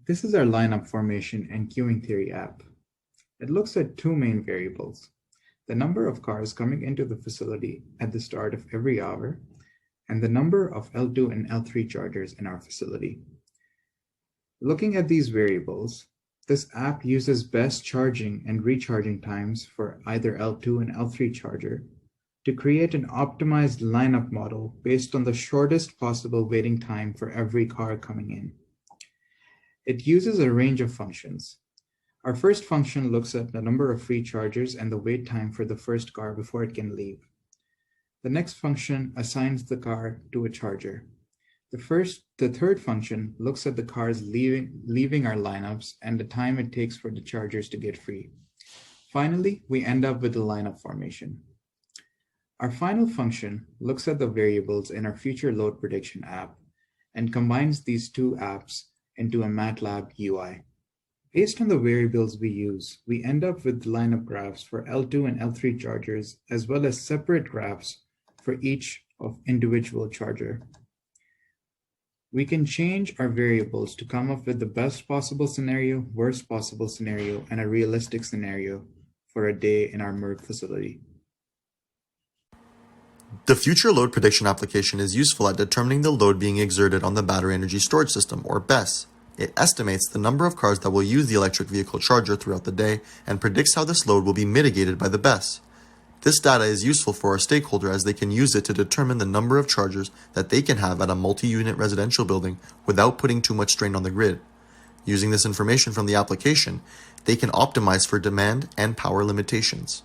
This is our lineup formation and queuing theory app. It looks at two main variables: the number of cars coming into the facility at the start of every hour, and the number of L2 and L3 chargers in our facility. Looking at these variables, this app uses best charging and recharging times for either L2 and L3 charger to create an optimized lineup model based on the shortest possible waiting time for every car coming in. It uses a range of functions. Our first function looks at the number of free chargers and the wait time for the first car before it can leave. The next function assigns the car to a charger. The third function looks at the cars leaving our lineups and the time it takes for the chargers to get free. Finally, we end up with the lineup formation. Our final function looks at the variables in our future load prediction app and combines these two apps into a MATLAB UI. Based on the variables we use, we end up with lineup graphs for L2 and L3 chargers, as well as separate graphs for each of individual charger. We can change our variables to come up with the best possible scenario, worst possible scenario, and a realistic scenario for a day in our MERV facility. The Future Load Prediction application is useful at determining the load being exerted on the Battery Energy Storage System, or BESS. It estimates the number of cars that will use the electric vehicle charger throughout the day and predicts how this load will be mitigated by the BESS. This data is useful for our stakeholder as they can use it to determine the number of chargers that they can have at a multi-unit residential building without putting too much strain on the grid. Using this information from the application, they can optimize for demand and power limitations.